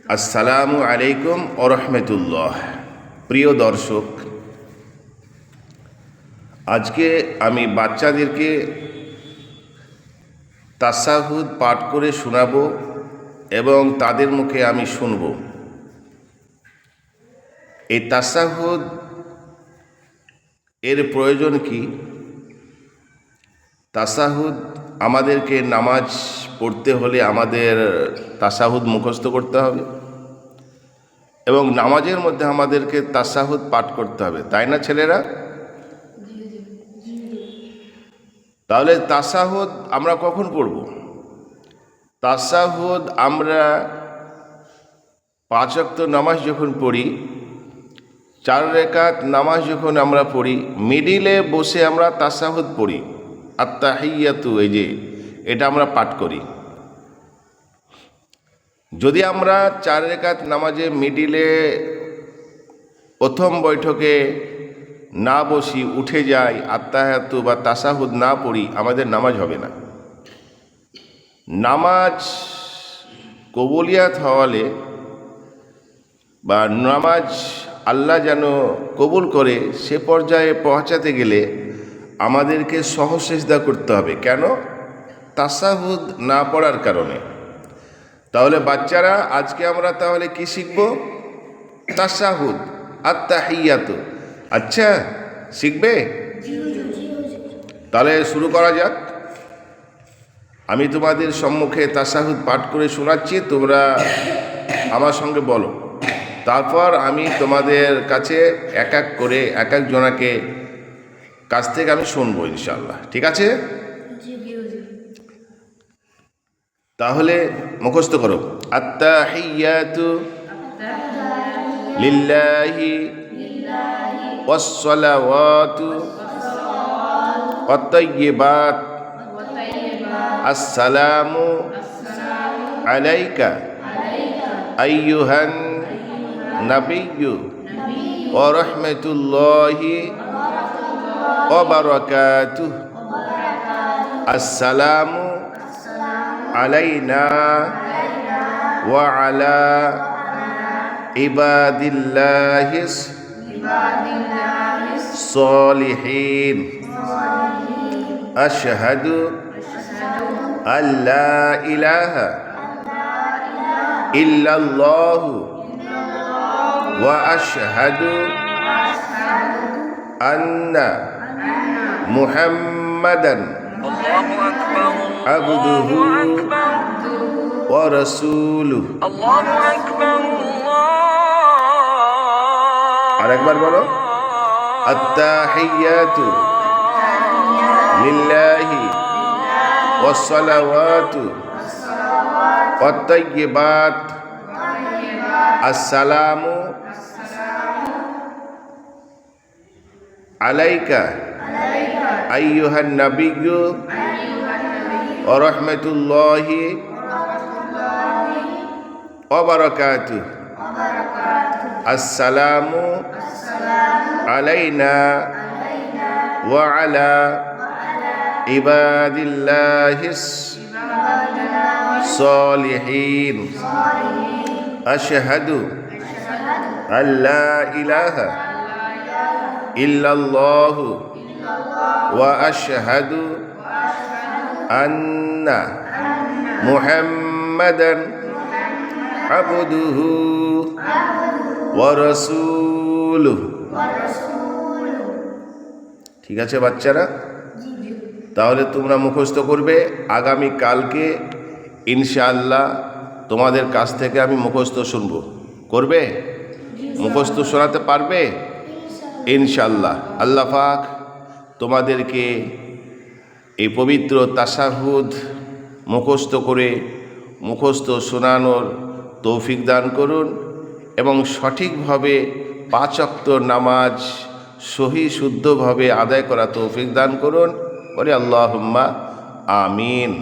আসসালামু আলাইকুম ওয়া রাহমাতুল্লাহ। প্রিয় দর্শক, আজকে আমি বাচ্চাদেরকে তাশাহুদ পাঠ করে শোনাবো এবং তাদের মুখে আমি শুনব। এই তাশাহুদ এর প্রয়োজন কি? তাশাহুদ আমাদেরকে নামাজ পড়তে হলে আমাদের তাশাহুদ মুখস্থ করতে হবে এবং নামাজের মধ্যে আমাদেরকে তাশাহুদ পাঠ করতে হবে, তাই না ছেলেরা? তাহলে তাশাহুদ আমরা কখন পড়ব? তাশাহুদ আমরা 5 ওয়াক্ত নামাজ যখন পড়ি, 4 রাকাত নামাজ যখন আমরা পড়ি, মিডিলে বসে আমরা তাশাহুদ পড়ি। আত্তাহিয়াতু, এই যে এটা আমরা পাঠ করি। যদি আমরা 4 রাকাত নামাজে মিডিলে প্রথম বৈঠকে না বসি, উঠে যাই, আত্তাহিয়াতু বা তাশাহুদ না পড়ি, আমাদের নামাজ হবে না। নামাজ কবুলিয়াত হওয়ালে বা নামাজ আল্লাহ যেন কবুল করে সে পর্যায়ে পৌঁছাতে গেলে আমাদেরকে সহসেজদা করতে হবে। কেন? তাশাহুদ না পড়ার কারণে। তাহলে বাচ্চারা, আজকে আমরা তাহলে কি শিখব? তাশাহুদ, আত্তাহিয়াতু। আচ্ছা, শিখবে? তাহলে শুরু করা যাক। আমি তোমাদের সম্মুখে তাশাহুদ পাঠ করে শোনাচ্ছি, তোমরা আমার সঙ্গে বলো। তারপর আমি তোমাদের কাছে এক এক করে এক এক জনাকে কাছ থেকে আমি শুনবো ইনশাআল্লাহ। ঠিক আছে? তাহলে মুখস্থ করো। আত্তাহিয়াতু লিল্লাহি ওয়াসসালাওয়াতু ওয়াত-তাইয়্যিবাত আসসালামু আলাইকা আইয়ুহান নাবিয়্যু ওয়া রাহমাতুল্লাহি ওয়া বারাকাতুহু। আসসালামু আলাইনা ওয়া আলা ইবাদিল্লাহিস সলিহিন। আশহাদু আল্লা ইলাহা ইল্লাল্লাহু ওয়া আশহাদু আন্না মুহাম্মাদান আবদুহু ওয়া রাসূলুহু। আরেকবার বলো। আত্তাহিয়াতু লিল্লাহি ওয়াসসালাওয়াতু ওয়াত-তাইয়্যিবাত আসসালামু আলাইকা আইয়ুহান নাবিয়্যু ওয়া রাহমাতুল্লাহি ওয়া বারাকাতুহু। আসসালামু আলাইনা ওয়া আলা ইবাদিল্লাহিস সলিহিন। আশহাদু আল্লা ইলাহা ইল্লাল্লাহু ওয়া আশহাদু আন্না মুহাম্মাদান আবদুহু ওয়া রাসূলুহু। ঠিক আছে বাচ্চারা? তাহলে তোমরা মুখস্থ করবে। আগামী কালকে ইনশাআল্লাহ তোমাদের কাছ থেকে আমি মুখস্থ শুনবো। করবে? মুখস্থ শোনাতে পারবে ইনশাআল্লাহ। আল্লাহ পাক তোমাদেরকে এই পবিত্র তাশাহুদ মুখস্থ করে মুখস্থ শোনানোর তৌফিক দান করুন এবং সঠিকভাবে 5 ওয়াক্ত নামাজ সহি শুদ্ধভাবে আদায় করা তৌফিক দান করুন। বলে আল্লাহুম্মা আমিন।